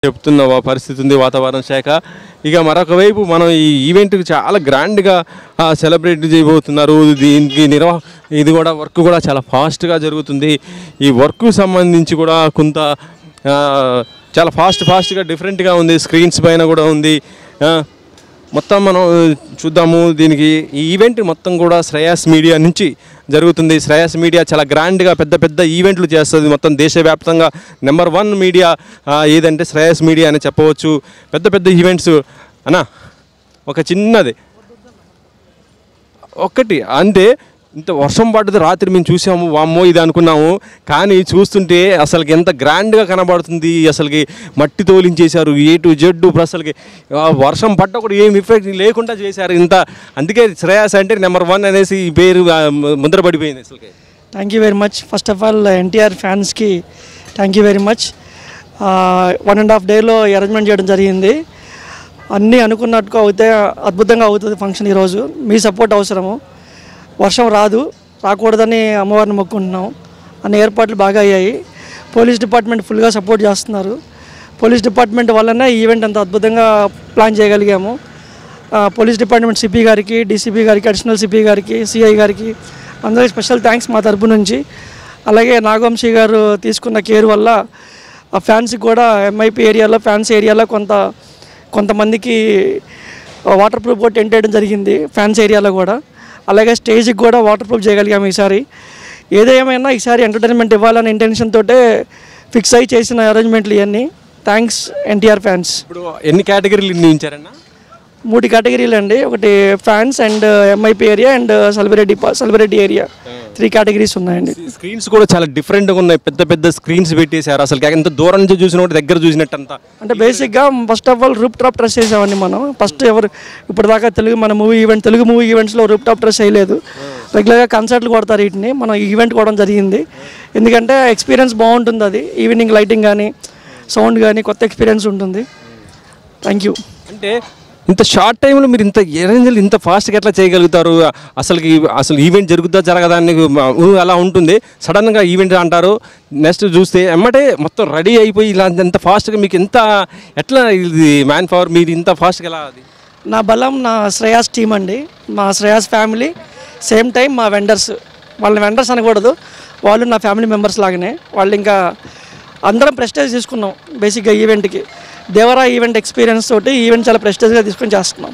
చెప్తున్న పరిస్థితి ఉంది వాతావరణ శాఖ. ఇక మరొక వైపు మనం ఈ ఈవెంట్కి చాలా గ్రాండ్గా సెలబ్రేట్ చేయబోతున్నారు. దీనికి ఇది కూడా వర్క్ కూడా చాలా ఫాస్ట్గా జరుగుతుంది. ఈ వర్క్కు సంబంధించి కూడా కొంత చాలా ఫాస్ట్గా డిఫరెంట్గా ఉంది. స్క్రీన్స్ పైన కూడా ఉంది. మొత్తం మనం చూద్దాము. దీనికి ఈ ఈవెంట్ మొత్తం కూడా శ్రేయస్ మీడియా నుంచి జరుగుతుంది. శ్రేయస్ మీడియా చాలా గ్రాండ్గా పెద్ద ఈవెంట్లు చేస్తుంది. మొత్తం దేశవ్యాప్తంగా నెంబర్ 1 మీడియా ఏదంటే శ్రేయస్ మీడియా అని చెప్పవచ్చు. పెద్ద ఈవెంట్స్ అన్నా ఒక చిన్నది ఒక్కటి అంటే ఇంత వర్షం పడ్డది రాత్రి మేము చూసాము, వామ్మో ఇది అనుకున్నాము. కానీ చూస్తుంటే అసలుకి ఎంత గ్రాండ్గా కనబడుతుంది. అసలుకి మట్టి తోలించేశారు A to Z. అసలుకి వర్షం పడ్డ కూడా ఏం ఎఫెక్ట్ లేకుండా చేశారు ఇంత. అందుకే శ్రేయస్ అంటే నెంబర్ 1 అనేసి ఈ పేరు ముద్రపడిపోయింది. అసలుకి thank you very much. First of all NTR ఫ్యాన్స్కి థ్యాంక్ యూ వెరీ మచ్. 1.5 డేలో అరేంజ్మెంట్ చేయడం జరిగింది. అన్నీ అనుకున్నట్టుగా అవుతే అద్భుతంగా అవుతుంది ఫంక్షన్. ఈరోజు మీ సపోర్ట్ అవసరము. వర్షం రాకూడదని అమ్మవారిని మొక్కుంటున్నాం. అన్ని ఏర్పాట్లు బాగా అయ్యాయి. పోలీస్ డిపార్ట్మెంట్ ఫుల్గా సపోర్ట్ చేస్తున్నారు. పోలీస్ డిపార్ట్మెంట్ వల్లనే ఈ ఈవెంట్ అంత అద్భుతంగా ప్లాన్ చేయగలిగాము. పోలీస్ డిపార్ట్మెంట్ సిపి గారికి, డీసీపీ గారికి, అడిషనల్ సిపి గారికి, సిఐ గారికి అందరికీ స్పెషల్ థ్యాంక్స్ మా తరపు నుంచి. అలాగే నాగవంశీ గారు తీసుకున్న కేర్ వల్ల ఆ ఫ్యాన్స్కి కూడా ఎంఐపి ఏరియాలో ఫ్యాన్స్ ఏరియాలో కొంతమందికి వాటర్ ప్రూఫ్ కూడా టెంట్ వేయడం జరిగింది ఫ్యాన్స్ ఏరియాలో కూడా. అలాగే స్టేజ్కి కూడా వాటర్ ప్రూఫ్ చేయగలిగాము ఈసారి. ఏదేమైనా ఈసారి ఎంటర్టైన్మెంట్ ఇవ్వాలనే ఇంటెన్షన్ తోటే ఫిక్స్ అయ్యి చేసిన అరేంజ్మెంట్లు ఇవన్నీ. Thanks NTR fans. ఇప్పుడు ఎన్ని కేటగిరీలు నిర్ణయించారన్నా? 3 కేటగిరీలు అండి. ఒకటి fans and MIP area and celebrity area 3 categories ఉన్నాయండి. స్క్రీన్స్ కూడా చాలా డిఫరెంట్గా ఉన్నాయి. పెద్ద స్క్రీన్స్ పెట్టేశారు. అసలు ఎంత దూరం నుంచి చూసిన దగ్గర చూసినట్టు అంతా. అంటే బేసిక్గా first of all roof top truss చేసామండి మనం. ఫస్ట్ ఇప్పటిదాకా తెలుగు మూవీ ఈవెంట్స్లో రూప్ టాప్ ట్రెస్ చేయలేదు. రెగ్యులర్గా కన్సర్ట్లు కొడతారు. వీటిని మనం ఈవెంట్ కొనడం జరిగింది. ఎందుకంటే ఎక్స్పీరియన్స్ బాగుంటుంది. అది ఈవినింగ్ లైటింగ్ కానీ సౌండ్ కానీ కొత్త ఎక్స్పీరియన్స్ ఉంటుంది. Thank you. అంటే ఇంత షార్ట్ టైంలో మీరు ఇంత అరేంజ్లు ఇంత ఫాస్ట్గా ఎట్లా చేయగలుగుతారు? అసలు ఈవెంట్ జరగదా అని అలా ఉంటుంది. సడన్గా ఈవెంట్ అంటారు, నెక్స్ట్ చూస్తే ఎమ్మటే మొత్తం రెడీ అయిపోయి ఇలా ఎంత ఫాస్ట్గా మీకు ఎట్లా ఇది మ్యాన్ పవర్ మీరు ఇంత ఫాస్ట్గా ఎలా? అది నా బలం నా శ్రేయాస్ టీం అండి. మా శ్రేయాస్ ఫ్యామిలీ, సేమ్ టైం మా వెండర్స్. వాళ్ళని వెండర్స్ అనకూడదు, వాళ్ళు నా ఫ్యామిలీ మెంబర్స్ లాగానే. వాళ్ళు ఇంకా అందరం ప్రెస్టేజ్ తీసుకున్నాం బేసిక్గా ఈవెంట్కి. దేవరా ఈవెంట్ ఎక్స్పీరియన్స్ తోటి ఈవెంట్ చాలా ప్రెస్టేజ్గా తీసుకొని చేస్తున్నాం.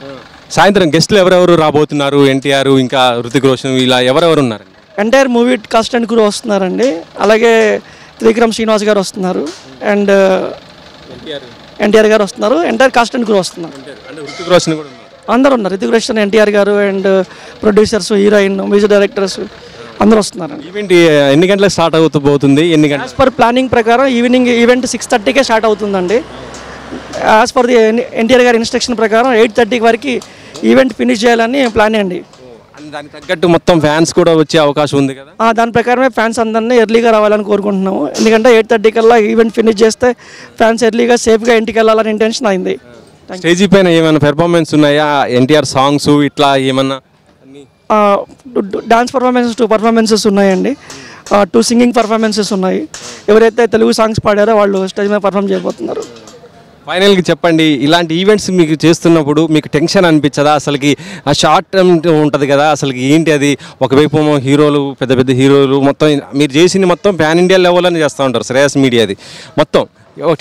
సాయంత్రం గెస్ట్లు ఎవరెవరు రాబోతున్నారు? ఎన్టీఆర్ ఇంకా హృతిక్ రోషన్ ఇలా ఎవరెవరు ఉన్నారు? Entire movie cost and crew వస్తున్నారండి. అలాగే త్రివిక్రమ్ శ్రీనివాస్ గారు వస్తున్నారు అండ్ ఎన్టీఆర్ గారు వస్తున్నారు. ఎంటైర్ కాస్ట్ అండ్ క్రూ వస్తున్నారు. హృతిక్ రోషన్ కూడా అందరూ ఉన్నారు. హృతిక్ రోషన్, ఎన్టీఆర్ గారు and producers, heroine, music directors అందరూ వస్తున్నారు. ఈవెంట్ ఎన్ని గంటలకు స్టార్ట్ అవుతుంది? ఎన్ని గంటలు? యాజ్ పర్ ప్లానింగ్ ప్రకారం ఈవెంట్ 6:30కే స్టార్ట్ అవుతుందండి. యాజ్ పర్ ది ఎన్టీఆర్ గారి ఇన్స్ట్రక్షన్ ప్రకారం 8:30 వరకు ఈవెంట్ ఫినిష్ చేయాలని ప్లాన్ అండి. దానికి తగ్గట్టు మొత్తం ఫ్యాన్స్ కూడా వచ్చే అవకాశం ఉంది కదా? దాని ప్రకారమే ఫ్యాన్స్ అందరినీ ఎర్లీగా రావాలని కోరుకుంటున్నాము. ఎందుకంటే 8:30 కల్లా ఈవెంట్ ఫినిష్ చేస్తే ఫ్యాన్స్ ఎర్లీగా సేఫ్గా ఇంటికి వెళ్ళాలని ఇంటెన్షన్ అయింది. స్టేజీ పైన ఏమైనా పెర్ఫార్మెన్స్ ఉన్నాయా? ఎన్టీఆర్ సాంగ్స్ ఇట్లా ఏమన్నా? డాన్స్ పర్ఫార్మెన్సెస్ 2 పర్ఫార్మెన్సెస్ ఉన్నాయండి. 2 సింగింగ్ పర్ఫార్మెన్సెస్ ఉన్నాయి. ఎవరైతే తెలుగు సాంగ్స్ పాడారో వాళ్ళు స్టేజ్ మీద పర్ఫార్మ్ చేయబోతున్నారు. ఫైనల్గా చెప్పండి, ఇలాంటి ఈవెంట్స్ మీకు చేస్తున్నప్పుడు మీకు టెన్షన్ అనిపించదా? అసలుకి ఆ షార్ట్ టైం ఉంటుంది కదా, అసలుకి ఏంటి అది? ఒకవైపు హీరోలు పెద్ద హీరోలు మొత్తం మీరు చేసింది మొత్తం పాన్ ఇండియా లెవెల్ అని చేస్తూ ఉంటారు శ్రేయస్ మీడియాది మొత్తం.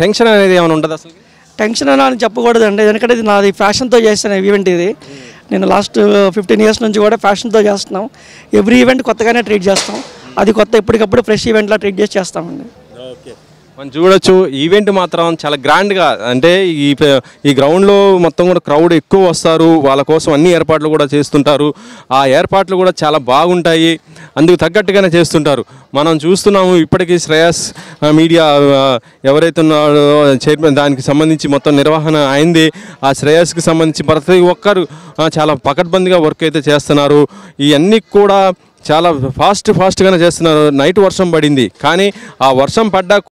టెన్షన్ అనేది ఏమైనా ఉంటుంది? అసలు టెన్షన్ అని చెప్పకూడదండి. ఎందుకంటే ఇది నాది ఫ్యాషన్తో చేస్తాను ఈవెంట్. ఇది నేను లాస్ట్ 15 years నుంచి కూడా ఫ్యాషన్తో చేస్తున్నాం. ఎవ్రీ ఈవెంట్ కొత్తగానే ట్రీట్ చేస్తాం. అది కొత్త ఎప్పటికప్పుడు ఫ్రెష్ ఈవెంట్లా ట్రీట్ చేస్తామండి. మనం చూడొచ్చు ఈవెంట్ మాత్రం చాలా గ్రాండ్గా. అంటే ఈ గ్రౌండ్లో మొత్తం కూడా క్రౌడ్ ఎక్కువ వస్తారు. వాళ్ళ కోసం అన్ని ఏర్పాట్లు కూడా చేస్తుంటారు. ఆ ఏర్పాట్లు కూడా చాలా బాగుంటాయి. అందుకు తగ్గట్టుగానే చేస్తుంటారు. మనం చూస్తున్నాము ఇప్పటికీ శ్రేయస్ మీడియా ఎవరైతే ఉన్నారో చైర్మన్, దానికి సంబంధించి మొత్తం నిర్వహణ అయింది. ఆ శ్రేయస్కి సంబంధించి ప్రతి ఒక్కరు చాలా పకడ్బందీగా వర్క్ అయితే చేస్తున్నారు. ఇవన్నీ కూడా చాలా ఫాస్ట్గానే చేస్తున్నారు. నైట్ వర్షం పడింది, కానీ ఆ వర్షం పడ్డా